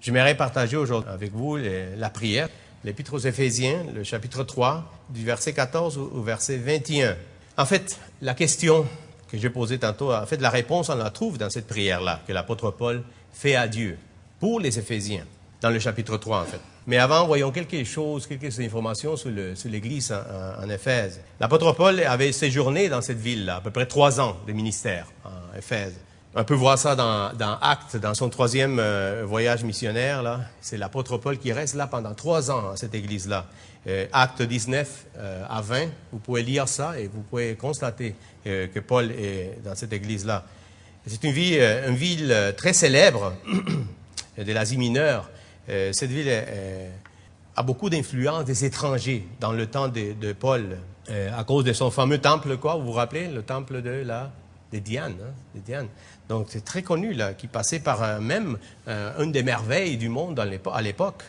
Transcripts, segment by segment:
J'aimerais partager aujourd'hui avec vous la prière, l'Épître aux Éphésiens, le chapitre 3, du verset 14 au verset 21. En fait, la question que j'ai posée tantôt, en fait, la réponse, on la trouve dans cette prière-là que l'apôtre Paul fait à Dieu pour les Éphésiens, dans le chapitre 3, en fait. Mais avant, voyons quelques informations sur l'Église en Éphèse. L'apôtre Paul avait séjourné dans cette ville-là, à peu près 3 ans de ministère en Éphèse. On peut voir ça dans Actes, dans son 3e voyage missionnaire, là. C'est l'apôtre Paul qui reste là pendant 3 ans à cette église-là. Actes 19 à 20, vous pouvez lire ça et vous pouvez constater que Paul est dans cette église-là. C'est une ville très célèbre de l'Asie mineure. Cette ville a beaucoup d'influence des étrangers dans le temps de Paul, à cause de son fameux temple, quoi, vous vous rappelez, le temple de Diane, hein, de Diane. Donc, c'est très connu, là, qui passait par même une des merveilles du monde à l'époque.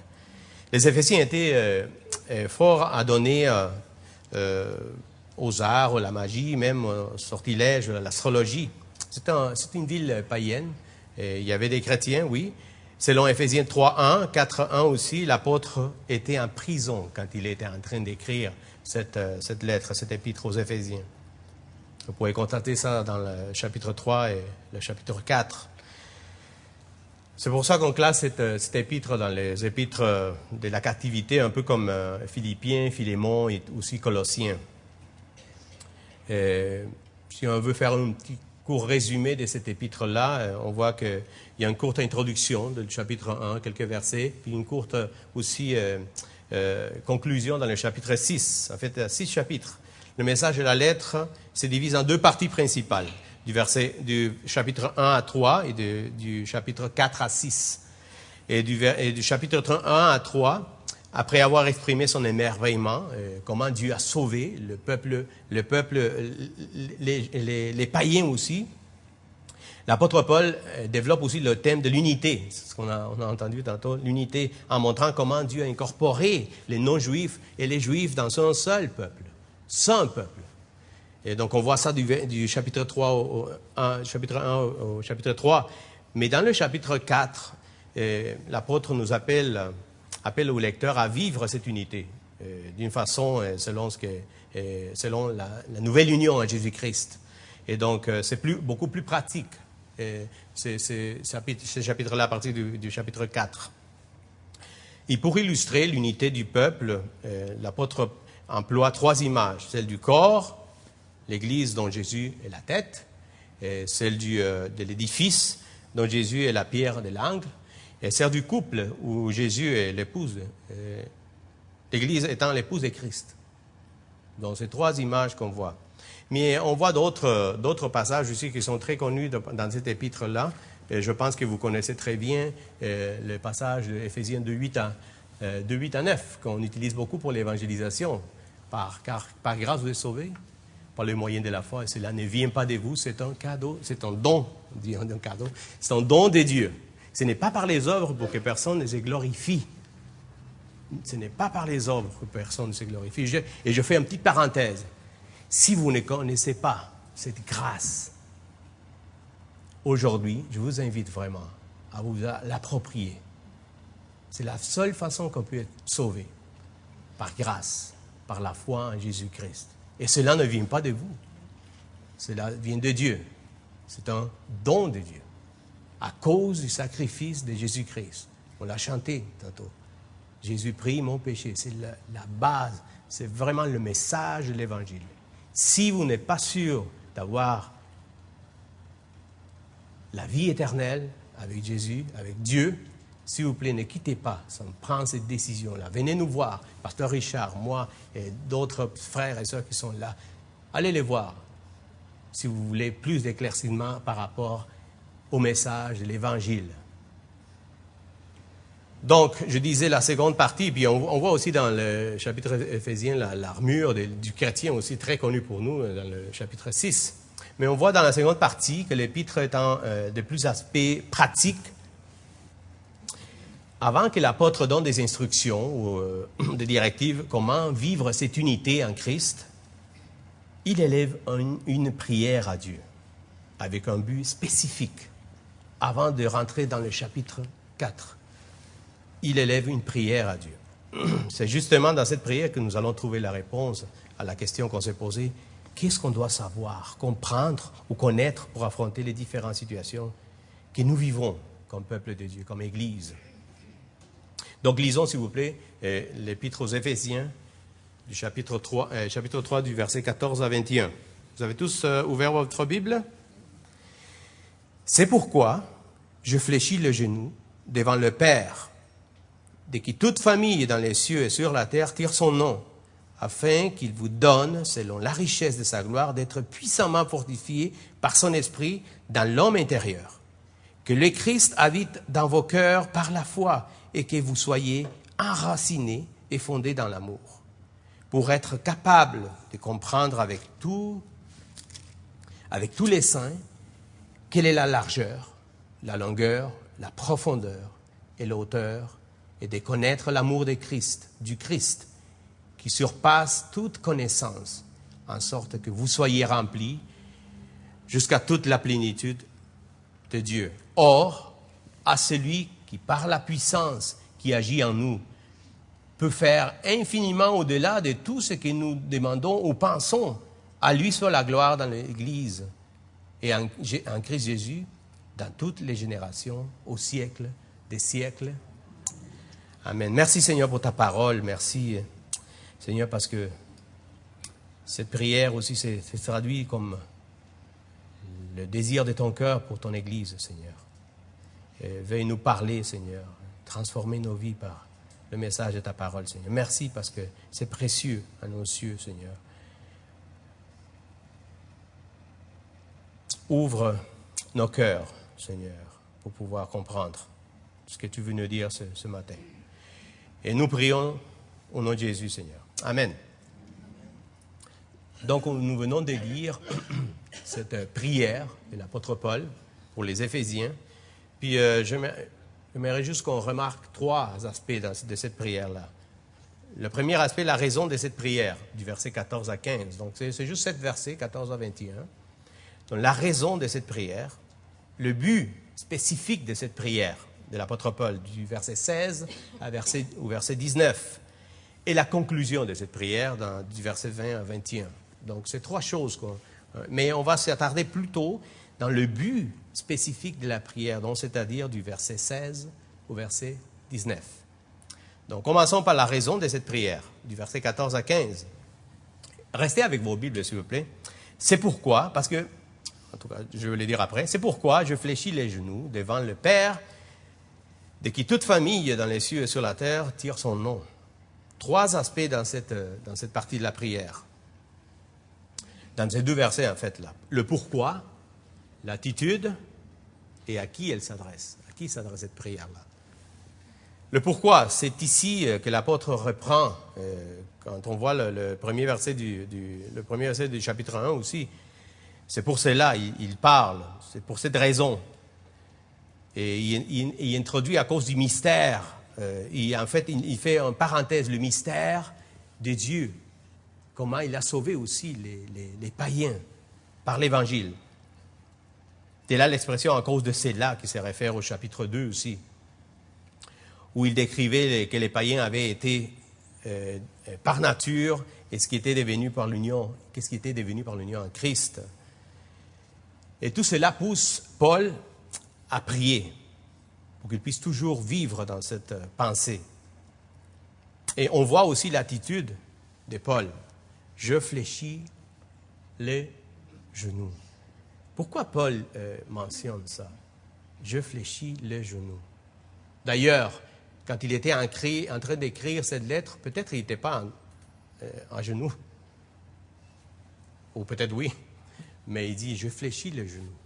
Les Éphésiens étaient forts à donner aux arts, à la magie, même au sortilège, à l'astrologie. C'était une ville païenne. Il y avait des chrétiens, oui. Selon Éphésiens 3.1, 4.1 aussi, l'apôtre était en prison quand il était en train d'écrire cette lettre, cette épître aux Éphésiens. Vous pouvez constater ça dans le chapitre 3 et le chapitre 4. C'est pour ça qu'on classe cette épître dans les épîtres de la captivité, un peu comme Philippiens, Philémon et aussi Colossiens. Si on veut faire un petit court résumé de cette épître-là, on voit qu'il y a une courte introduction du chapitre 1, quelques versets, puis une courte aussi conclusion dans le chapitre 6. En fait, 6 chapitres. Le message de la lettre se divise en 2 parties principales, du chapitre 1 à 3 et du chapitre 4 à 6. Et du chapitre 1 à 3, après avoir exprimé son émerveillement, comment Dieu a sauvé le peuple, les païens aussi, l'apôtre Paul développe aussi le thème de l'unité. C'est ce qu'on a entendu tantôt, l'unité, en montrant comment Dieu a incorporé les non-juifs et les juifs dans un seul peuple. Sans peuple. Et donc, on voit ça du chapitre 3 chapitre 1 au chapitre 3. Mais dans le chapitre 4, l'apôtre nous appelle au lecteur à vivre cette unité d'une façon selon la nouvelle union à Jésus-Christ. Et donc, c'est beaucoup plus pratique, ce chapitre-là, à partir du chapitre 4. Et pour illustrer l'unité du peuple, l'apôtre emploie 3 images, celle du corps, l'Église dont Jésus est la tête, et celle de l'édifice dont Jésus est la pierre de l'angle, et celle du couple où Jésus est l'épouse, l'Église étant l'épouse de Christ. Donc, c'est 3 images qu'on voit. Mais on voit d'autres passages aussi qui sont très connus dans cet épître-là. Et je pense que vous connaissez très bien le passage de Éphésiens de 8 à 9, qu'on utilise beaucoup pour l'évangélisation. Car par grâce vous êtes sauvés, par le moyen de la foi, et cela ne vient pas de vous, c'est un cadeau, c'est un don, un cadeau, c'est un don de Dieu. Ce n'est pas par les œuvres pour que personne ne se glorifie. Ce n'est pas par les œuvres que personne ne se glorifie. Et je fais une petite parenthèse. Si vous ne connaissez pas cette grâce, aujourd'hui, je vous invite vraiment à vous l'approprier. C'est la seule façon qu'on peut être sauvé, par grâce, par la foi en Jésus-Christ. Et cela ne vient pas de vous. Cela vient de Dieu. C'est un don de Dieu, à cause du sacrifice de Jésus-Christ. On l'a chanté tantôt. Jésus prie mon péché. C'est la base. C'est vraiment le message de l'Évangile. Si vous n'êtes pas sûr d'avoir la vie éternelle avec Jésus, avec Dieu, s'il vous plaît, ne quittez pas sans prendre cette décision-là. Venez nous voir, Pasteur Richard, moi et d'autres frères et sœurs qui sont là. Allez les voir si vous voulez plus d'éclaircissement par rapport au message de l'Évangile. Donc, je disais la seconde partie, puis on voit aussi dans le chapitre Éphésien l'armure du chrétien aussi très connue pour nous, dans le chapitre 6. Mais on voit dans la seconde partie que l'épître étant de plus aspects pratiques, avant que l'apôtre donne des instructions ou des directives comment vivre cette unité en Christ, il élève une prière à Dieu avec un but spécifique avant de rentrer dans le chapitre 4. il élève une prière à Dieu. C'est justement dans cette prière que nous allons trouver la réponse à la question qu'on s'est posée. Qu'est-ce qu'on doit savoir, comprendre ou connaître pour affronter les différentes situations que nous vivons comme peuple de Dieu, comme Église? Donc, lisons, s'il vous plaît, l'Épître aux Éphésiens, du chapitre 3, du verset 14 à 21. Vous avez tous ouvert votre Bible? C'est pourquoi je fléchis le genou devant le Père, de qui toute famille dans les cieux et sur la terre tire son nom, afin qu'il vous donne, selon la richesse de sa gloire, d'être puissamment fortifié par son esprit dans l'homme intérieur. Que le Christ habite dans vos cœurs par la foi et que vous soyez enracinés et fondés dans l'amour, pour être capables de comprendre avec tous les saints quelle est la largeur, la longueur, la profondeur et la hauteur, et de connaître l'amour du Christ, qui surpasse toute connaissance, en sorte que vous soyez remplis jusqu'à toute la plénitude de Dieu. Or, à celui qui, par la puissance qui agit en nous, peut faire infiniment au-delà de tout ce que nous demandons ou pensons, à lui soit la gloire dans l'Église et en Christ Jésus, dans toutes les générations, au siècle des siècles. Amen. Merci Seigneur pour ta parole. Merci Seigneur parce que cette prière aussi s'est traduite comme le désir de ton cœur pour ton Église, Seigneur. Et veuille nous parler, Seigneur. Transformer nos vies par le message de ta parole, Seigneur. Merci parce que c'est précieux à nos cieux, Seigneur. Ouvre nos cœurs, Seigneur, pour pouvoir comprendre ce que tu veux nous dire ce matin. Et nous prions au nom de Jésus, Seigneur. Amen. Donc, nous venons de lire cette prière de l'apôtre Paul pour les Éphésiens. Puis, j'aimerais juste qu'on remarque 3 aspects de cette prière-là. Le premier aspect, la raison de cette prière, du verset 14 à 15. Donc, c'est juste 7 versets, 14 à 21. Donc, la raison de cette prière, le but spécifique de cette prière de l'apôtre Paul, du verset 16 au verset 19, et la conclusion de cette prière du verset 20 à 21. Donc, c'est 3 choses. Mais on va s'attarder plutôt dans le but spécifique de la prière, donc c'est-à-dire du verset 16 au verset 19. Donc, commençons par la raison de cette prière, du verset 14 à 15. Restez avec vos Bibles, s'il vous plaît. C'est pourquoi, parce que, en tout cas, je vais le dire après, c'est pourquoi je fléchis les genoux devant le Père, de qui toute famille dans les cieux et sur la terre tire son nom. 3 aspects dans cette partie de la prière. Dans ces 2 versets, en fait, là. Le pourquoi, l'attitude, et à qui elle s'adresse. À qui s'adresse cette prière-là. Le pourquoi, c'est ici que l'apôtre reprend, quand on voit le premier verset du chapitre 1 aussi. C'est pour cela, il parle, c'est pour cette raison. Et il introduit à cause du mystère. En fait, il fait en parenthèse le mystère de Dieu. Comment il a sauvé aussi les païens par l'Évangile. C'est là l'expression à cause de cela qui se réfère au chapitre 2 aussi, où il décrivait que les païens avaient été par nature et ce qui était devenu par l'union, qu'est-ce qui était devenu par l'union en Christ. Et tout cela pousse Paul à prier pour qu'il puisse toujours vivre dans cette pensée. Et on voit aussi l'attitude de Paul. Je fléchis les genoux. Pourquoi Paul mentionne ça? Je fléchis les genoux. D'ailleurs, quand il était en train d'écrire cette lettre, peut-être il n'était pas en genoux. Ou peut-être oui. Mais il dit, je fléchis les genoux.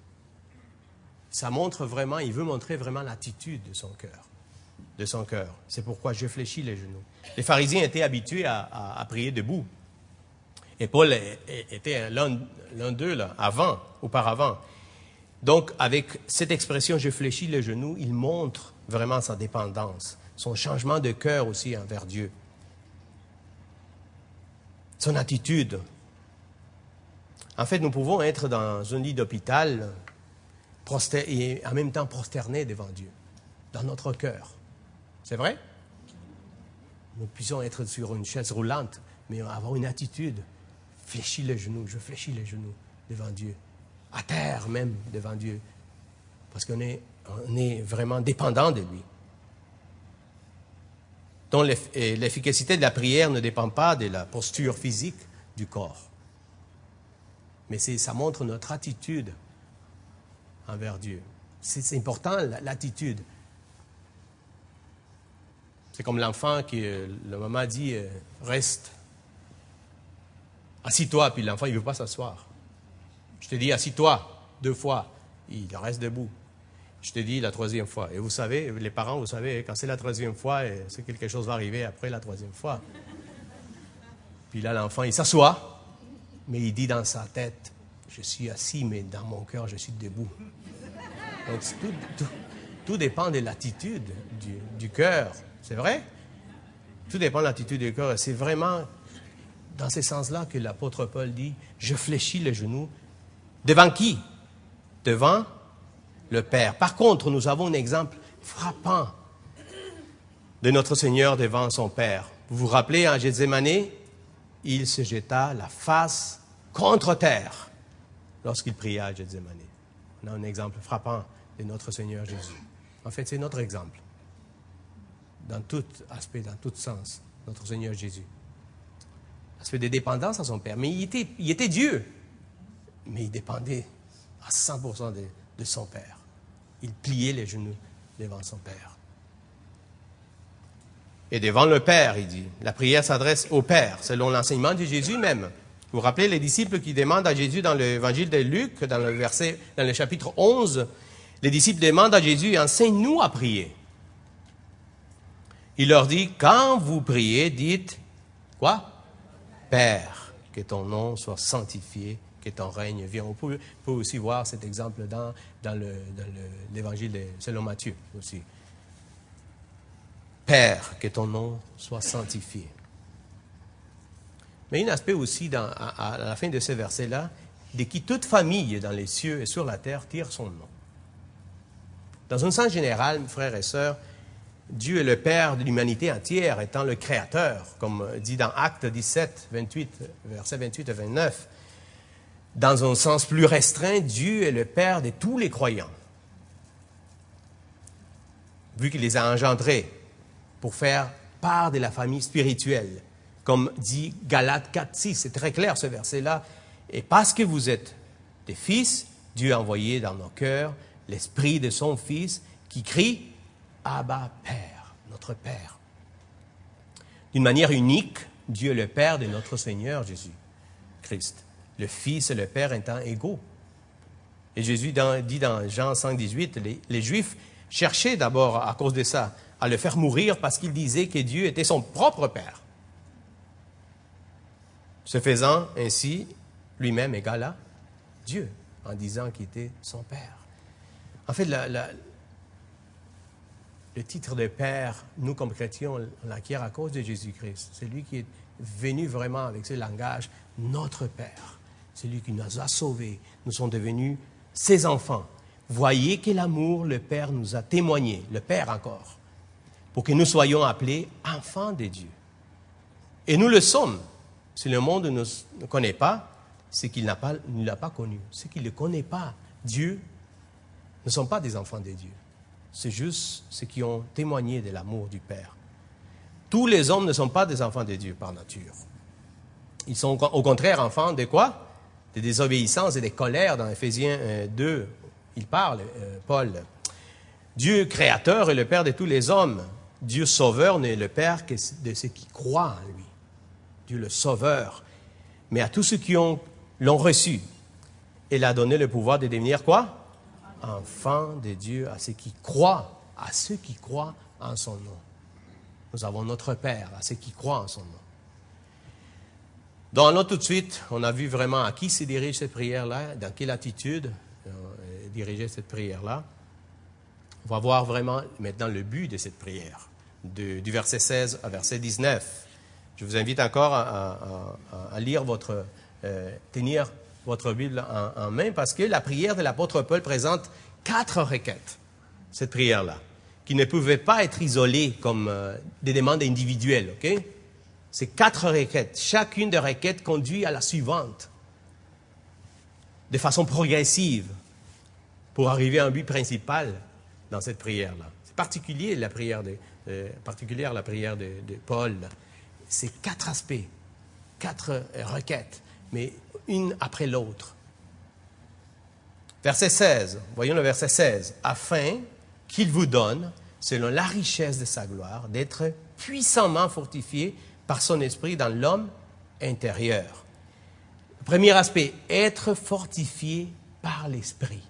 Ça montre vraiment, il veut montrer vraiment l'attitude de son cœur. C'est pourquoi je fléchis les genoux. Les pharisiens étaient habitués à prier debout. Et Paul était l'un d'eux, là, auparavant. Donc, avec cette expression, je fléchis les genoux, il montre vraiment sa dépendance, son changement de cœur aussi envers Dieu. Son attitude. En fait, nous pouvons être dans un lit d'hôpital et en même temps prosternés devant Dieu, dans notre cœur. C'est vrai? Nous puissions être sur une chaise roulante, mais avoir une attitude. Fléchis les genoux, je fléchis les genoux devant Dieu. À terre même devant Dieu. Parce qu'on est vraiment dépendant de lui. Donc l'efficacité de la prière ne dépend pas de la posture physique du corps. Mais ça montre notre attitude envers Dieu. C'est important, l'attitude. C'est comme l'enfant qui, la maman dit, reste. Assis-toi, puis l'enfant, il ne veut pas s'asseoir. Je te dis, assis-toi 2 fois. Il reste debout. Je te dis la 3e fois. Et vous savez, les parents, vous savez, quand c'est la 3e fois, c'est que quelque chose va arriver après la 3e fois. Puis là, l'enfant, il s'assoit, mais il dit dans sa tête, je suis assis, mais dans mon cœur, je suis debout. Donc, tout dépend de l'attitude du cœur. C'est vrai? Tout dépend de l'attitude du cœur. Et c'est vraiment dans ce sens-là que l'apôtre Paul dit, je fléchis les genoux. Devant qui? Devant le Père. Par contre, nous avons un exemple frappant de notre Seigneur devant son Père. Vous vous rappelez, en Gethsémani, il se jeta la face contre terre lorsqu'il pria à Gethsémani. On a un exemple frappant de notre Seigneur Jésus. En fait, c'est notre exemple. Dans tout aspect, dans tout sens, notre Seigneur Jésus. Aspect de dépendance à son Père. Mais il était Dieu. Mais il dépendait à 100% de son Père. Il pliait les genoux devant son Père. Et devant le Père, il dit, la prière s'adresse au Père, selon l'enseignement de Jésus même. Vous vous rappelez les disciples qui demandent à Jésus dans l'évangile de Luc, dans le chapitre 11, les disciples demandent à Jésus, enseigne-nous à prier. Il leur dit, quand vous priez, dites, quoi? Père, que ton nom soit sanctifié, que ton règne vienne. On peut aussi voir cet exemple dans l'évangile selon Matthieu aussi. Père, que ton nom soit sanctifié. Mais un aspect aussi à la fin de ce verset-là, de qui toute famille dans les cieux et sur la terre tire son nom. Dans un sens général, frères et sœurs, Dieu est le Père de l'humanité entière, étant le Créateur, comme dit dans Actes 17, 28, versets 28 et 29. Dans un sens plus restreint, Dieu est le Père de tous les croyants, vu qu'il les a engendrés pour faire part de la famille spirituelle. Comme dit Galates 4, 6, c'est très clair ce verset-là. Et parce que vous êtes des fils, Dieu a envoyé dans nos cœurs l'esprit de son Fils qui crie « Abba, Père, notre Père ». D'une manière unique, Dieu est le Père de notre Seigneur Jésus-Christ. Le Fils et le Père étant égaux. Et Jésus dit dans Jean 5, 18, les Juifs cherchaient d'abord, à cause de ça, à le faire mourir parce qu'ils disaient que Dieu était son propre Père. Se faisant ainsi lui-même égal à Dieu, en disant qu'il était son Père. En fait, le titre de Père, nous comme chrétiens, on l'acquiert à cause de Jésus-Christ. C'est lui qui est venu vraiment avec ce langage, notre Père. C'est lui qui nous a sauvés. Nous sommes devenus ses enfants. Voyez quel amour le Père nous a témoigné, le Père encore, pour que nous soyons appelés enfants de Dieu. Et nous le sommes. Si le monde ne connaît pas, c'est qu'il ne l'a pas connu. C'est qu'il ne le connaît pas. Dieu ne sont pas des enfants de Dieu. C'est juste ceux qui ont témoigné de l'amour du Père. Tous les hommes ne sont pas des enfants de Dieu par nature. Ils sont au contraire enfants de quoi? De désobéissance et de colère. Dans Éphésiens 2, il parle, Paul. Dieu créateur est le Père de tous les hommes. Dieu sauveur n'est le Père que de ceux qui croient en lui. Dieu le sauveur. Mais à tous ceux qui l'ont reçu, il a donné le pouvoir de devenir quoi? Enfants de Dieu, à ceux qui croient en son nom. Nous avons notre Père, à ceux qui croient en son nom. Donc là, tout de suite, on a vu vraiment à qui se dirige cette prière-là, dans quelle attitude diriger cette prière-là. On va voir vraiment maintenant le but de cette prière, du verset 16 à verset 19. Je vous invite encore à lire tenir votre Bible en main, parce que la prière de l'apôtre Paul présente 4 requêtes, cette prière-là. qui ne pouvaient pas être isolées comme des demandes individuelles, ok? C'est 4 requêtes. Chacune des requêtes conduit à la suivante, de façon progressive, pour arriver à un but principal dans cette prière-là. C'est particulier la prière particulière la prière de Paul. C'est 4 aspects, 4 requêtes, mais une après l'autre. Verset 16, voyons le verset 16. « Afin qu'il vous donne, selon la richesse de sa gloire, d'être puissamment fortifié par son esprit dans l'homme intérieur. » Premier aspect, être fortifié par l'esprit.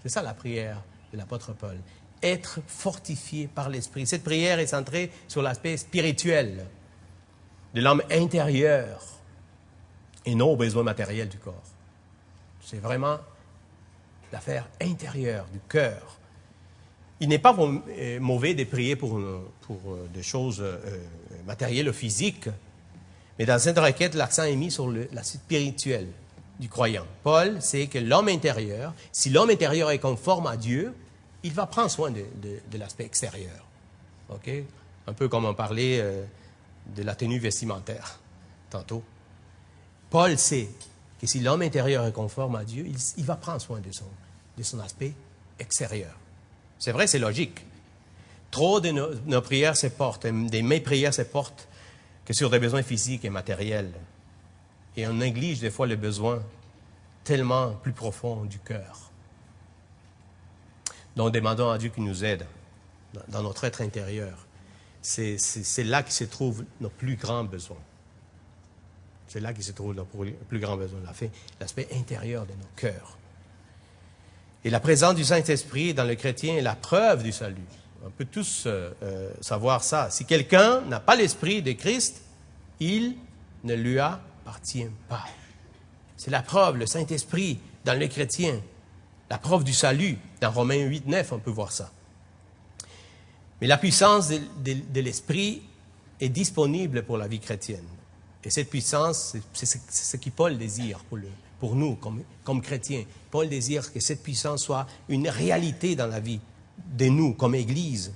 C'est ça la prière de l'apôtre Paul. Être fortifié par l'esprit. Cette prière est centrée sur l'aspect spirituel de l'homme intérieur et non aux besoins matériels du corps. C'est vraiment l'affaire intérieure du cœur. Il n'est pas mauvais de prier pour des choses matérielles ou physiques, mais dans cette requête, l'accent est mis sur l'aspect spirituel du croyant. Paul sait que l'homme intérieur, si l'homme intérieur est conforme à Dieu, il va prendre soin de l'aspect extérieur. Okay? Un peu comme on parlait de la tenue vestimentaire tantôt. Paul sait que si l'homme intérieur est conforme à Dieu, il va prendre soin de son aspect extérieur. C'est vrai, c'est logique. Trop de nos prières se portent, de mes prières se portent que sur des besoins physiques et matériels. Et on néglige des fois les besoins tellement plus profonds du cœur. Donc, demandons à Dieu qu'il nous aide dans notre être intérieur. C'est là que se trouvent nos plus grands besoins. C'est là que se trouvent nos plus grands besoins, l'aspect intérieur de nos cœurs. Et la présence du Saint-Esprit dans le chrétien est la preuve du salut. On peut tous savoir ça. Si quelqu'un n'a pas l'Esprit de Christ, il ne lui appartient pas. C'est la preuve, le Saint-Esprit dans le chrétien. La preuve du salut. Dans Romains 8, 9, on peut voir ça. Mais la puissance de l'Esprit est disponible pour la vie chrétienne. Et cette puissance, c'est ce que Paul désire pour nous, comme chrétiens. Paul désire que cette puissance soit une réalité dans la vie de nous, comme Église.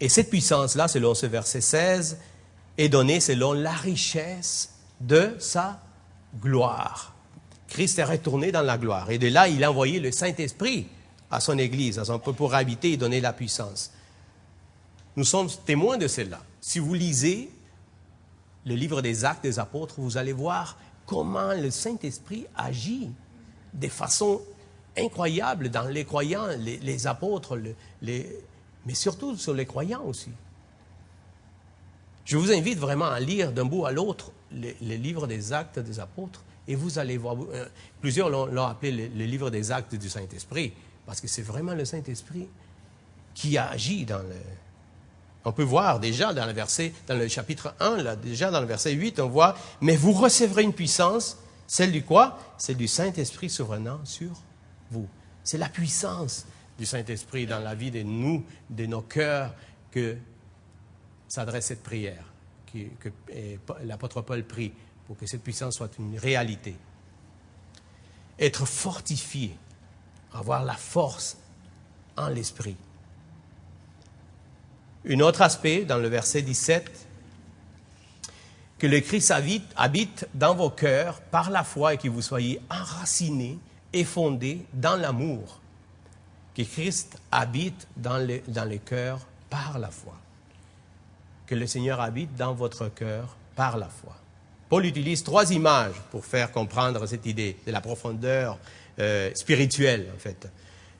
Et cette puissance-là, selon ce verset 16, est donnée selon la richesse de sa gloire. Christ est retourné dans la gloire. Et de là, il a envoyé le Saint-Esprit à son Église, à son peuple, pour habiter et donner la puissance. Nous sommes témoins de cela. Si vous lisez le livre des Actes des Apôtres, vous allez voir comment le Saint-Esprit agit de façon incroyable dans les croyants, les apôtres, mais surtout sur les croyants aussi. Je vous invite vraiment à lire d'un bout à l'autre le livre des Actes des Apôtres et vous allez voir, plusieurs l'ont appelé le livre des Actes du Saint-Esprit, parce que c'est vraiment le Saint-Esprit qui agit dans le... On peut voir déjà dans le chapitre 1, là, déjà dans le verset 8, on voit « Mais vous recevrez une puissance, celle du quoi? Celle du Saint-Esprit survenant sur vous. » C'est la puissance du Saint-Esprit dans la vie de nous, de nos cœurs, que s'adresse cette prière, que l'apôtre Paul prie, pour que cette puissance soit une réalité. Être fortifié, avoir la force en l'esprit. Un autre aspect, dans le verset 17, que le Christ habite dans vos cœurs par la foi et que vous soyez enracinés et fondés dans l'amour. Que Christ habite dans les cœurs par la foi. Que le Seigneur habite dans votre cœur par la foi. Paul utilise 3 images pour faire comprendre cette idée de la profondeur spirituelle, en fait.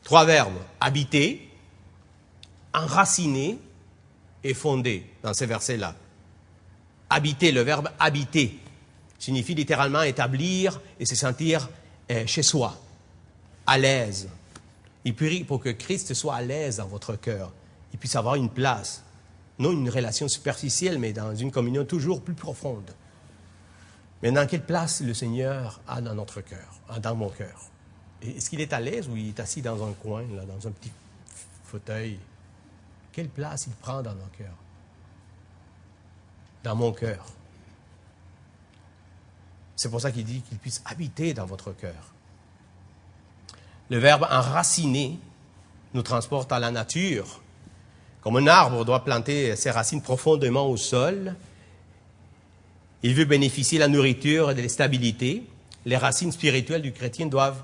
3 verbes, habiter, enraciner et fonder, dans ces versets-là. Habiter, le verbe habiter, signifie littéralement établir et se sentir chez soi, à l'aise. Il prie pour que Christ soit à l'aise dans votre cœur, il puisse avoir une place, non une relation superficielle, mais dans une communion toujours plus profonde. Mais dans quelle place le Seigneur a dans notre cœur, dans mon cœur? Est-ce qu'il est à l'aise ou il est assis dans un coin, là, dans un petit fauteuil? Quelle place il prend dans nos cœurs? Dans mon cœur. C'est pour ça qu'il dit qu'il puisse habiter dans votre cœur. Le verbe enraciner nous transporte à la nature. Comme un arbre doit planter ses racines profondément au sol, il veut bénéficier de la nourriture et de la stabilité. Les racines spirituelles du chrétien doivent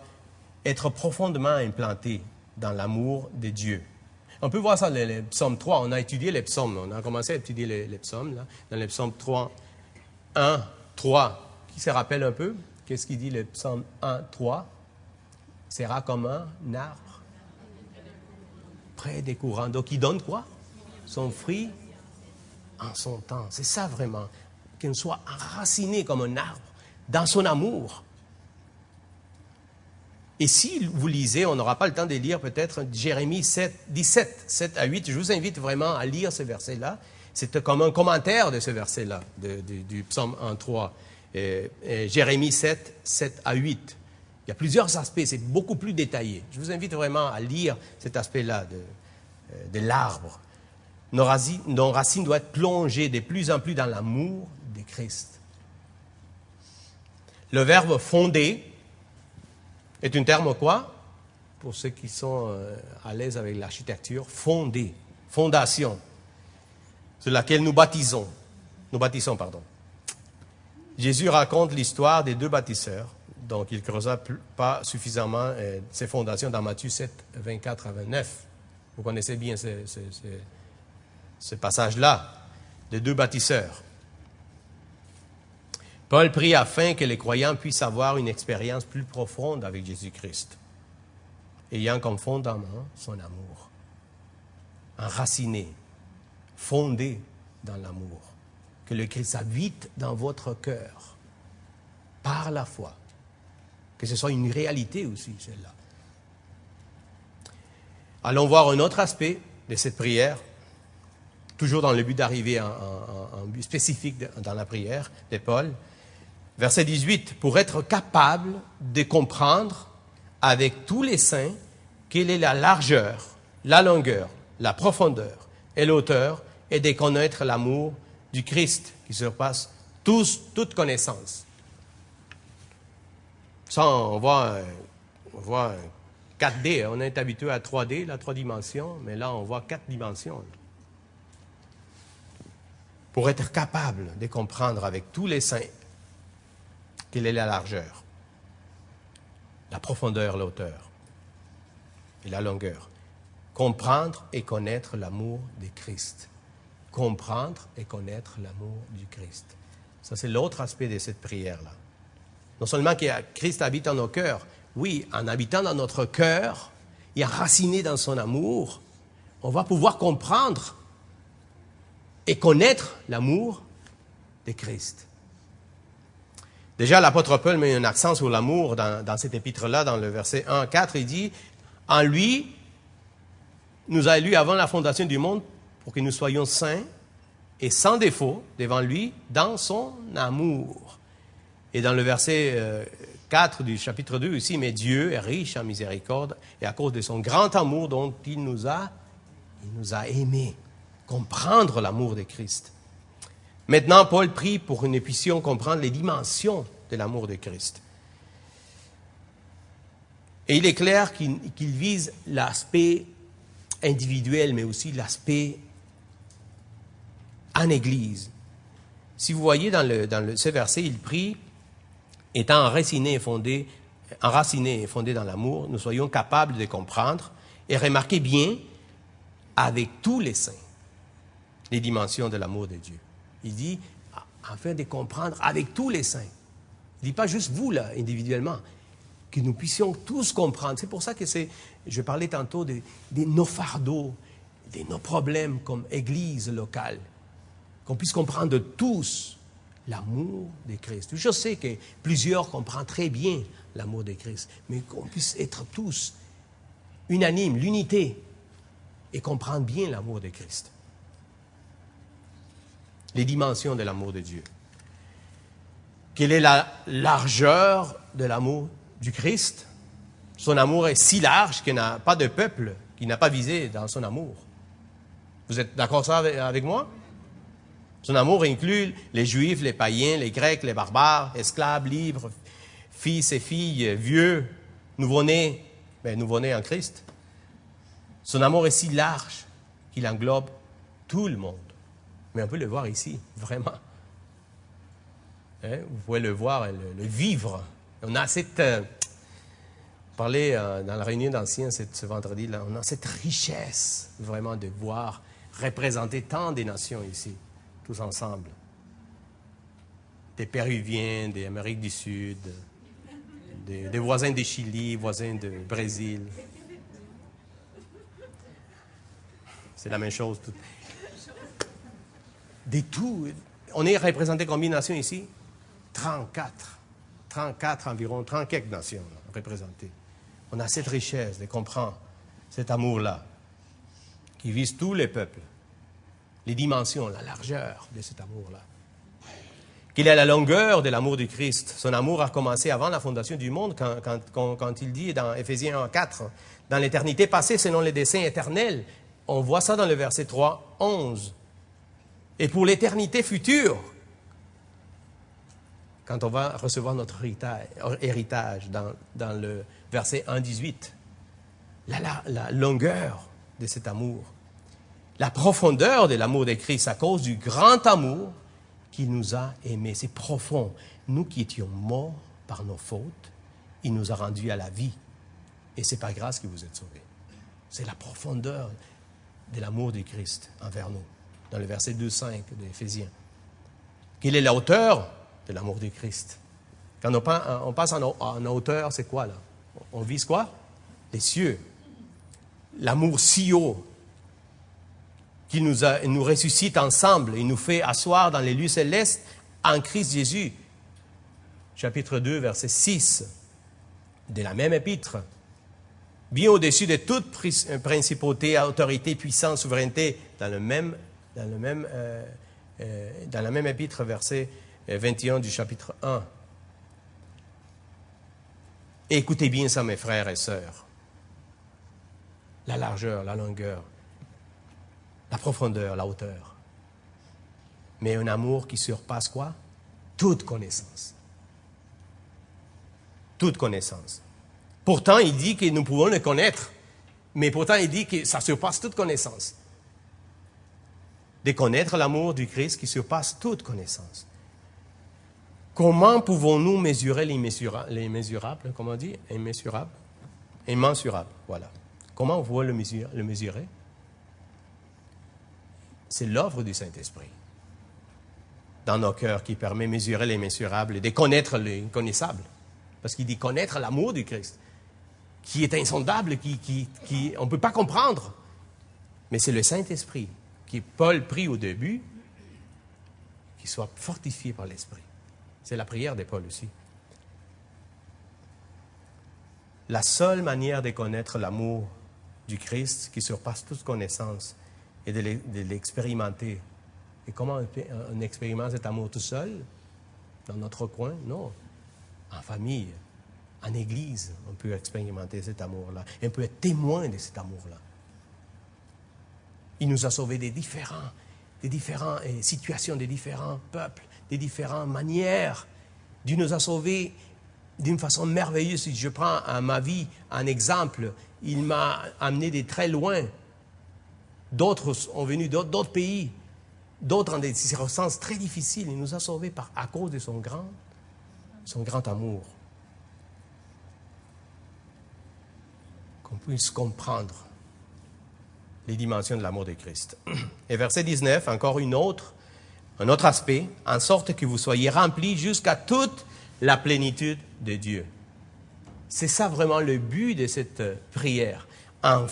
être profondément implantées dans l'amour de Dieu. On peut voir ça dans le psaume 3. On a étudié les psaumes. On a commencé à étudier les psaumes, là, dans le psaume 3, 1, 3. Qui se rappelle un peu? Qu'est-ce qu'il dit le psaume 1, 3? Sera comme un arbre près des courants. Donc, il donne quoi? Son fruit en son temps. C'est ça vraiment. Qu'il soit enraciné comme un arbre dans son amour. Et si vous lisez, on n'aura pas le temps de lire peut-être Jérémie 17, 7 à 8. Je vous invite vraiment à lire ce verset-là. C'est comme un commentaire de ce verset-là, du psaume 1, 3. Jérémie 7, 7 à 8. Il y a plusieurs aspects, c'est beaucoup plus détaillé. Je vous invite vraiment à lire cet aspect-là de l'arbre. Nos racines doivent être plongées de plus en plus dans l'amour de Christ. Le verbe fonder est un terme quoi? Pour ceux qui sont à l'aise avec l'architecture, fonder, fondation, sur laquelle nous bâtissons. Jésus raconte l'histoire des deux bâtisseurs, donc il ne creusa pas suffisamment ces fondations dans Matthieu 7, 24 à 29. Vous connaissez bien ce passage-là, des deux bâtisseurs. Paul prie afin que les croyants puissent avoir une expérience plus profonde avec Jésus-Christ, ayant comme fondament son amour, enraciné, fondé dans l'amour, que le Christ habite dans votre cœur, par la foi, que ce soit une réalité aussi, celle-là. Allons voir un autre aspect de cette prière, toujours dans le but d'arriver à un but spécifique dans la prière de Paul. Verset 18, pour être capable de comprendre avec tous les saints quelle est la largeur, la longueur, la profondeur et l'auteur, et de connaître l'amour du Christ qui surpasse toute connaissance. Ça, on voit 4D, on est habitué à 3D, la 3 dimensions, mais là, on voit 4 dimensions. Pour être capable de comprendre avec tous les saints quelle est la largeur, la profondeur, l'auteur et la longueur. Comprendre et connaître l'amour de Christ. Comprendre et connaître l'amour du Christ. Ça, c'est l'autre aspect de cette prière-là. Non seulement que Christ habite en nos cœurs, oui, en habitant dans notre cœur et enraciné dans son amour, on va pouvoir comprendre et connaître l'amour de Christ. Déjà, l'apôtre Paul met un accent sur l'amour dans cet épître-là, dans le verset 1, 4, il dit « En lui, nous a élus avant la fondation du monde pour que nous soyons saints et sans défaut devant lui dans son amour. » Et dans le verset 4 du chapitre 2 aussi, « Mais Dieu est riche en miséricorde et à cause de son grand amour dont il nous a aimés. » Comprendre l'amour de Christ. Maintenant, Paul prie pour que nous puissions comprendre les dimensions de l'amour de Christ. Et il est clair qu'il vise l'aspect individuel, mais aussi l'aspect en Église. Si vous voyez dans ce verset, il prie, étant enraciné et fondé dans l'amour, nous soyons capables de comprendre et remarquez bien, avec tous les saints, les dimensions de l'amour de Dieu. Il dit, afin de comprendre avec tous les saints. Il ne dit pas juste vous, là, individuellement, que nous puissions tous comprendre. C'est pour ça que je parlais tantôt de nos fardeaux, de nos problèmes comme Église locale. Qu'on puisse comprendre tous l'amour de Christ. Je sais que plusieurs comprennent très bien l'amour de Christ, mais qu'on puisse être tous unanimes, l'unité, et comprendre bien l'amour de Christ. Les dimensions de l'amour de Dieu. Quelle est la largeur de l'amour du Christ? Son amour est si large qu'il n'y a pas de peuple qui n'a pas visé dans son amour. Vous êtes d'accord ça avec moi? Son amour inclut les Juifs, les païens, les Grecs, les barbares, esclaves, libres, fils et filles, vieux, nouveau-nés en Christ. Son amour est si large qu'il englobe tout le monde. Mais on peut le voir ici, vraiment. Hein? Vous pouvez le voir, le vivre. On a cette... on parlait dans la réunion d'anciens ce vendredi-là, on a cette richesse vraiment de voir représenter tant des nations ici, tous ensemble. Des Péruviens, des Amériques du Sud, des voisins de Chili, voisins de Brésil. C'est la même chose. De tout. On est représenté combien de nations ici? 34. 34 environ, 30 quelques nations là, représentées. On a cette richesse de comprendre cet amour-là qui vise tous les peuples. Les dimensions, la largeur de cet amour-là. Quelle est la longueur de l'amour du Christ? Son amour a commencé avant la fondation du monde, quand il dit dans Éphésiens 1:4, « Dans l'éternité passée, selon les desseins éternels », on voit ça dans le verset 3, 11. Et pour l'éternité future, quand on va recevoir notre héritage dans le verset 1:18, la longueur de cet amour, la profondeur de l'amour de Christ à cause du grand amour qu'il nous a aimés. C'est profond. Nous qui étions morts par nos fautes, il nous a rendus à la vie. Et c'est par grâce que vous êtes sauvés. C'est la profondeur de l'amour de Christ envers nous, dans le verset 2:5 d'Éphésiens. Quelle est la hauteur de l'amour de Christ? Quand on passe en hauteur, c'est quoi là? On vise quoi? Les cieux. L'amour si haut qui nous ressuscite ensemble et nous fait asseoir dans les lieux célestes en Christ Jésus. Chapitre 2, verset 6 de la même épître. Bien au-dessus de toute principauté, autorité, puissance, souveraineté, dans la même épître, verset 21 du chapitre 1. Et écoutez bien ça, mes frères et sœurs. La largeur, la longueur, la profondeur, la hauteur. Mais un amour qui surpasse quoi? Toute connaissance. Toute connaissance. Pourtant, il dit que nous pouvons le connaître, mais pourtant, il dit que ça surpasse toute connaissance. De connaître l'amour du Christ qui surpasse toute connaissance. Comment pouvons-nous mesurer l'immessurable, comment on dit? Immesurable? Immensurable, voilà. Comment on peut le mesurer? C'est l'œuvre du Saint-Esprit dans nos cœurs qui permet de mesurer l'immesurable et de connaître l'inconnaissable. Parce qu'il dit connaître l'amour du Christ, qui est insondable, on ne peut pas comprendre. Mais c'est le Saint-Esprit qui Paul prie au début, qui soit fortifié par l'Esprit. C'est la prière de Paul aussi. La seule manière de connaître l'amour du Christ qui surpasse toute connaissance et de l'expérimenter. Et comment on expérimente cet amour tout seul, dans notre coin? Non. En famille, en église, on peut expérimenter cet amour-là. Et on peut être témoin de cet amour-là. Il nous a sauvés des différentes situations, des différents peuples, des différentes manières. Dieu nous a sauvés d'une façon merveilleuse. Si je prends ma vie un exemple, il m'a amené de très loin. D'autres sont venus d'autres pays, d'autres en des circonstances très difficiles. Il nous a sauvés à cause de son grand amour. Qu'on puisse comprendre les dimensions de l'amour de Christ. Et verset 19, encore un autre aspect, en sorte que vous soyez remplis jusqu'à toute la plénitude de Dieu. C'est ça vraiment le but de cette prière, en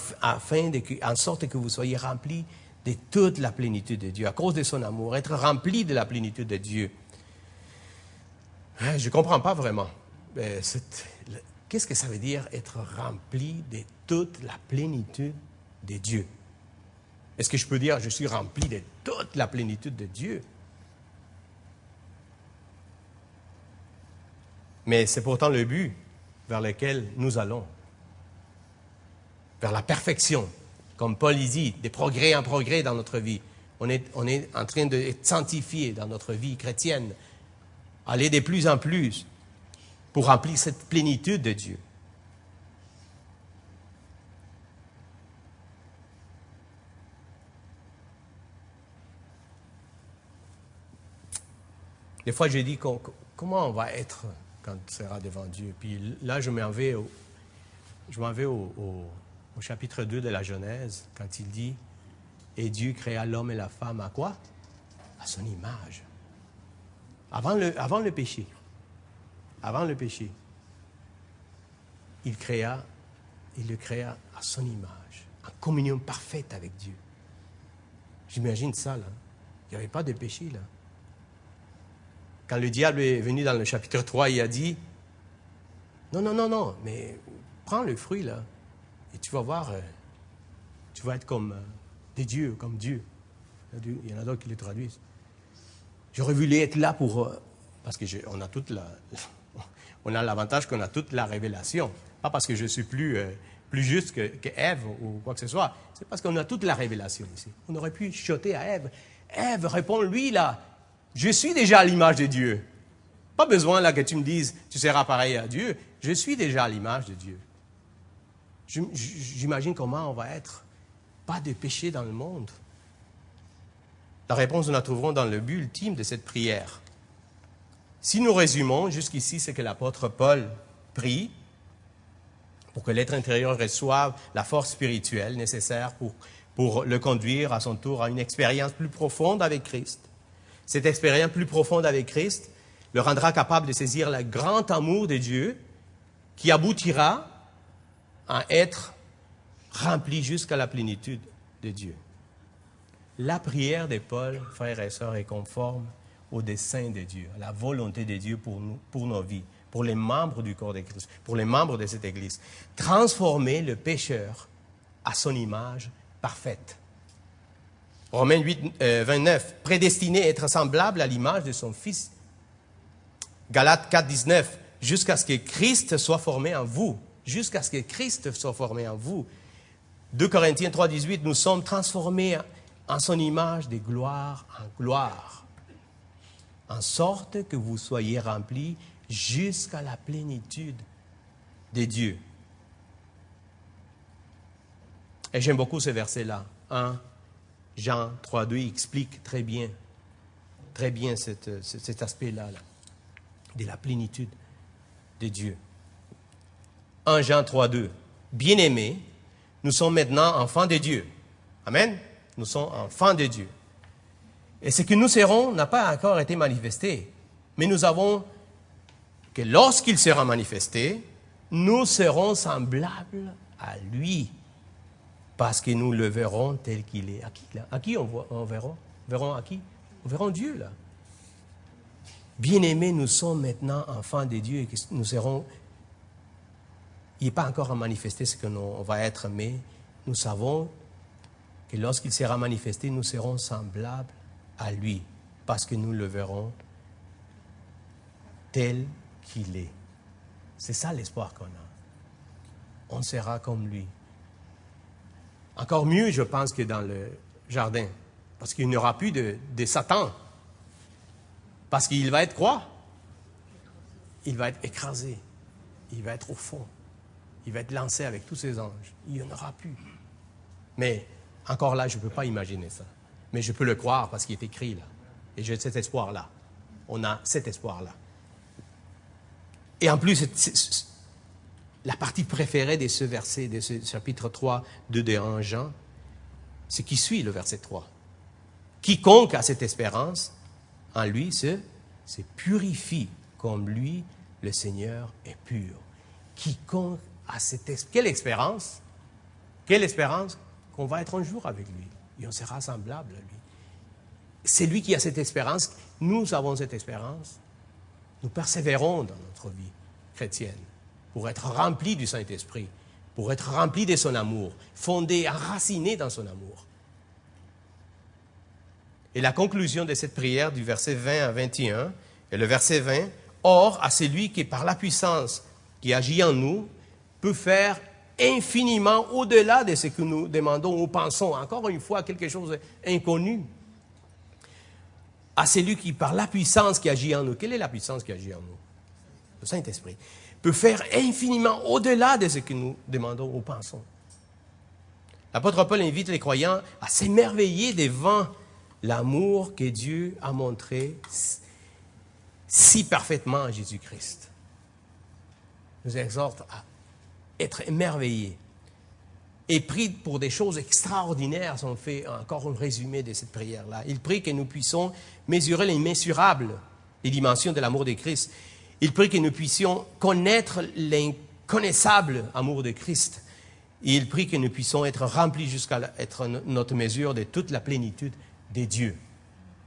sorte que vous soyez remplis de toute la plénitude de Dieu, à cause de son amour, être remplis de la plénitude de Dieu. Je ne comprends pas vraiment. Qu'est-ce que ça veut dire être rempli de toute la plénitude de Dieu? Est-ce que je peux dire je suis rempli de toute la plénitude de Dieu? Mais c'est pourtant le but vers lequel nous allons. Vers la perfection. Comme Paul dit, de progrès en progrès dans notre vie. On est en train d'être sanctifié dans notre vie chrétienne. Aller de plus en plus pour remplir cette plénitude de Dieu. Des fois, je dis comment on va être quand on sera devant Dieu. Puis là, je m'en vais au chapitre 2 de la Genèse, quand il dit « Et Dieu créa l'homme et la femme à quoi? À son image. » Avant le péché. Avant le péché. Il le créa à son image, en communion parfaite avec Dieu. J'imagine ça, là. Il n'y avait pas de péché, là. Quand le diable est venu dans le chapitre 3, il a dit, non, mais prends le fruit, là, et tu vas voir, tu vas être comme des dieux, comme Dieu. Il y en a d'autres qui le traduisent. J'aurais voulu être là parce que on a l'avantage qu'on a toute la révélation. Pas parce que je suis plus juste que Ève ou quoi que ce soit. C'est parce qu'on a toute la révélation ici. On aurait pu chuchoter à Ève. Ève, réponds-lui là. Je suis déjà à l'image de Dieu. Pas besoin là que tu me dises, tu seras pareil à Dieu. Je suis déjà à l'image de Dieu. J'imagine comment on va être. Pas de péché dans le monde. La réponse, nous la trouverons dans le but ultime de cette prière. Si nous résumons jusqu'ici ce que l'apôtre Paul prie, pour que l'être intérieur reçoive la force spirituelle nécessaire pour le conduire à son tour à une expérience plus profonde avec Christ. Cette expérience plus profonde avec Christ le rendra capable de saisir le grand amour de Dieu qui aboutira à être rempli jusqu'à la plénitude de Dieu. La prière de Paul, frères et sœurs, est conforme au dessein de Dieu, à la volonté de Dieu pour nous, pour nos vies, pour les membres du corps de Christ, pour les membres de cette Église. Transformer le pécheur à son image parfaite. Romains 8, 29, prédestiné à être semblable à l'image de son Fils. Galates 4, 19, jusqu'à ce que Christ soit formé en vous. Jusqu'à ce que Christ soit formé en vous. 2 Corinthiens 3, 18, nous sommes transformés en son image de gloire en gloire, en sorte que vous soyez remplis jusqu'à la plénitude de Dieu. Et j'aime beaucoup ce verset-là. 1 Jean 3, 2, il explique très bien cet aspect-là, de la plénitude de Dieu. 1 Jean 3, 2. Bien-aimés, nous sommes maintenant enfants de Dieu. Amen. Nous sommes enfants de Dieu. Et ce que nous serons n'a pas encore été manifesté. Mais nous avons que lorsqu'il sera manifesté, nous serons semblables à lui. Parce que nous le verrons tel qu'il est. À qui, là? À qui on verra? Verrons à qui? On verra Dieu, là. Bien-aimés, nous sommes maintenant enfants de Dieu et que nous serons... Il n'est pas encore manifesté ce qu'on va être, mais nous savons que lorsqu'il sera manifesté, nous serons semblables à lui, parce que nous le verrons tel qu'il est. C'est ça l'espoir qu'on a. On sera comme lui. Encore mieux, je pense, que dans le jardin, parce qu'il n'y aura plus de Satan. Parce qu'il va être quoi? Il va être écrasé. Il va être au fond. Il va être lancé avec tous ses anges. Il n'y en aura plus. Mais encore là, je ne peux pas imaginer ça. Mais je peux le croire parce qu'il est écrit là. Et j'ai cet espoir-là. On a cet espoir-là. Et en plus, la partie préférée de ce verset, de ce chapitre 3 de 1 Jean, c'est qui suit le verset 3. Quiconque a cette espérance, en lui, se purifie comme lui, le Seigneur, est pur. Quiconque a cette espérance. Quelle espérance? Quelle espérance? Qu'on va être un jour avec lui. Et on sera semblable à lui. C'est lui qui a cette espérance. Nous avons cette espérance. Nous persévérons dans notre vie chrétienne pour être remplis du Saint-Esprit, pour être remplis de son amour, fondés, enracinés dans son amour. Et la conclusion de cette prière du verset 20 à 21, et le verset 20, « Or, à celui qui, par la puissance qui agit en nous, peut faire infiniment au-delà de ce que nous demandons ou pensons. » Encore une fois, quelque chose d'inconnu. À celui qui, par la puissance qui agit en nous. Quelle est la puissance qui agit en nous? Le Saint-Esprit. Peut faire infiniment au-delà de ce que nous demandons ou pensons. L'apôtre Paul invite les croyants à s'émerveiller devant l'amour que Dieu a montré si parfaitement à Jésus-Christ. Nous exhorte à être émerveillés et prie pour des choses extraordinaires. On fait encore un résumé de cette prière-là. Il prie que nous puissions mesurer l'immesurable, les dimensions de l'amour de Christ. Il prie que nous puissions connaître l'inconnaissable amour de Christ. Et il prie que nous puissions être remplis jusqu'à être notre mesure de toute la plénitude de Dieu.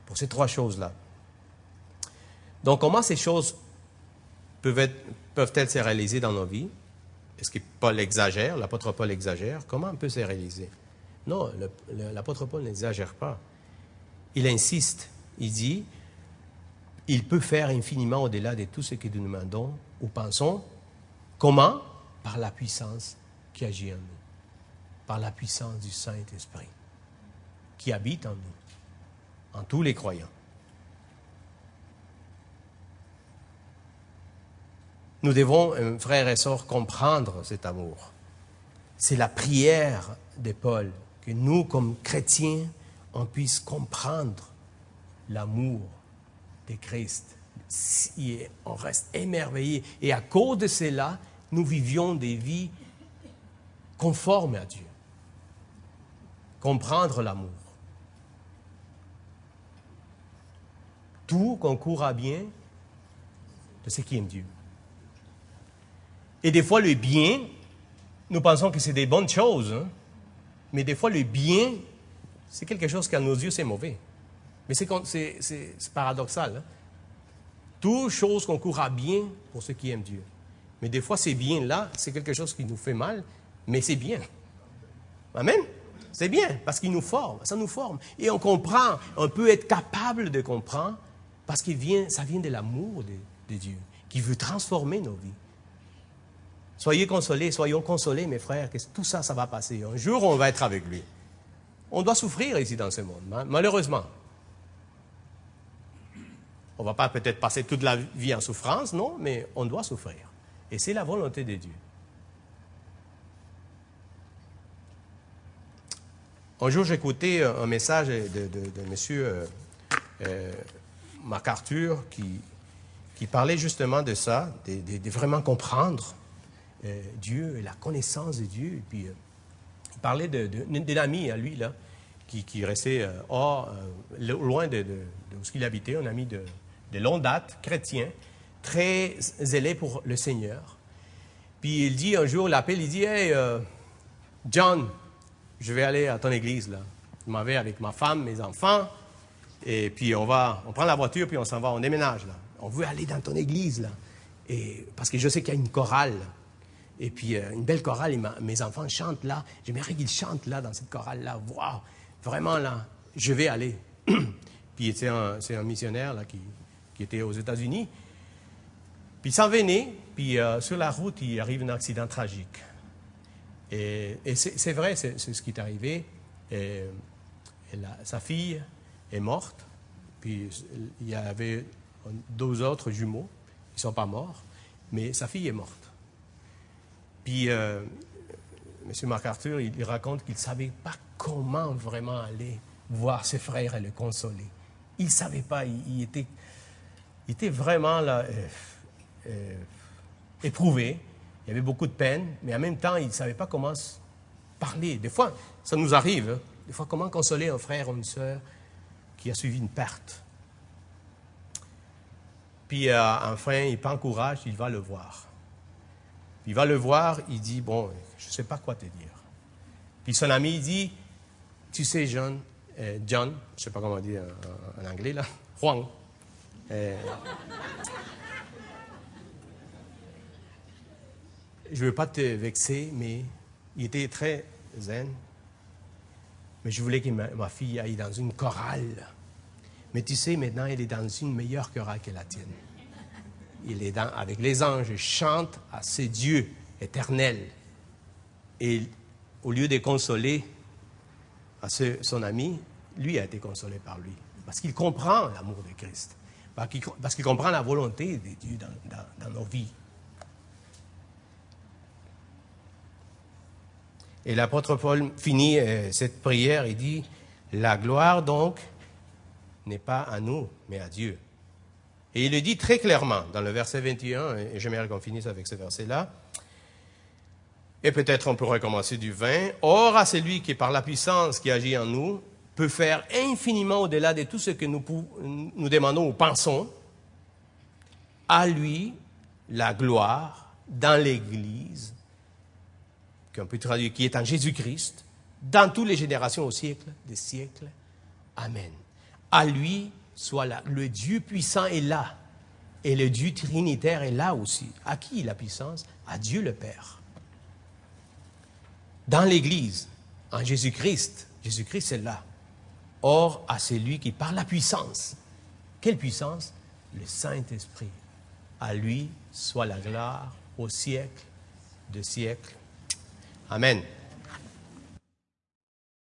Pour ces trois choses-là. Donc, comment ces choses peuvent-elles se réaliser dans nos vies? Est-ce que Paul exagère, l'apôtre Paul exagère? Comment on peut se réaliser? Non, l'apôtre Paul n'exagère pas. Il insiste, il dit, il peut faire infiniment au-delà de tout ce que nous demandons ou pensons. Comment? Par la puissance qui agit en nous, par la puissance du Saint-Esprit qui habite en nous, en tous les croyants. Nous devons, frères et sœurs, comprendre cet amour. C'est la prière de Paul, que nous, comme chrétiens, on puisse comprendre l'amour de Christ. Et on reste émerveillés. Et à cause de cela, nous vivions des vies conformes à Dieu. Comprendre l'amour. Tout concourt à bien de ceux qui aiment Dieu. Et des fois, le bien, nous pensons que c'est des bonnes choses, hein? Mais des fois, le bien, c'est quelque chose qui, à nos yeux, c'est mauvais. Mais c'est paradoxal. Hein? Toute chose concourt à bien pour ceux qui aiment Dieu. Mais des fois, ces biens-là, c'est quelque chose qui nous fait mal, mais c'est bien. Amen? C'est bien, parce qu'il nous forme, ça nous forme. Et on comprend, on peut être capable de comprendre, parce que ça vient de l'amour de Dieu, qui veut transformer nos vies. Soyez consolés, soyons consolés, mes frères, que tout ça, ça va passer. Un jour, on va être avec lui. On doit souffrir ici dans ce monde, malheureusement. On ne va pas peut-être passer toute la vie en souffrance, non, mais on doit souffrir. Et c'est la volonté de Dieu. Un jour, j'écoutais un message de M. MacArthur qui parlait justement de ça, de vraiment comprendre Dieu et la connaissance de Dieu. Et puis, il parlait d'un ami à lui, là, qui restait loin de où il habitait, un ami de longue date, chrétien, très zélé pour le Seigneur. Puis il dit un jour, l'appelle, il dit, « Hey, John, je vais aller à ton église, là. Je m'en vais avec ma femme, mes enfants, et puis on prend la voiture, puis on s'en va, on déménage, là. On veut aller dans ton église, là. Et, parce que je sais qu'il y a une chorale, là. Et puis, une belle chorale, et mes enfants chantent là. J'aimerais qu'ils chantent là, dans cette chorale-là. Waouh! Vraiment, là, je vais aller. » Puis, c'est un missionnaire, là, qui était aux États-Unis. Puis, il s'en venait, puis sur la route, il arrive un accident tragique. Et c'est vrai, c'est ce qui est arrivé. Sa fille est morte. Puis, il y avait 2 autres jumeaux. Ils ne sont pas morts, mais sa fille est morte. Puis, M. MacArthur, il raconte qu'il ne savait pas comment vraiment aller voir ses frères et le consoler. Il ne savait pas, il était vraiment là, éprouvé. Il y avait beaucoup de peine, mais en même temps, il ne savait pas comment parler. Des fois, ça nous arrive, hein? Des fois, comment consoler un frère ou une sœur qui a suivi une perte. Puis, enfin, il prend courage, il va le voir. Il va le voir, il dit, bon, je ne sais pas quoi te dire. Puis son ami, il dit, tu sais, John, je ne sais pas comment on dit en anglais, là, Juan. Je ne veux pas te vexer, mais il était très zen. Mais je voulais que ma fille aille dans une chorale. Mais tu sais, maintenant, elle est dans une meilleure chorale que la tienne. Il est avec les anges, il chante à ses dieux éternels. Et au lieu de consoler à son ami, lui a été consolé par lui. Parce qu'il comprend l'amour de Christ. Parce qu'il comprend la volonté de Dieu dans nos vies. Et l'apôtre Paul finit cette prière, il dit, « La gloire donc n'est pas à nous, mais à Dieu. » Et il le dit très clairement dans le verset 21, et j'aimerais qu'on finisse avec ce verset-là. Et peut-être on pourrait commencer du 20. « Or, à celui qui, par la puissance qui agit en nous, peut faire infiniment au-delà de tout ce que nous demandons ou pensons, à lui la gloire dans l'Église, qu'on peut traduire, qui est en Jésus-Christ, dans toutes les générations au siècle des siècles. Amen. À lui soit le Dieu puissant est là, et le Dieu trinitaire est là aussi. À qui la puissance? À Dieu le Père. Dans l'Église, en Jésus-Christ, Jésus-Christ est là. Or, à celui qui, par la puissance, quelle puissance? Le Saint-Esprit. À lui soit la gloire au siècle de siècles. Amen.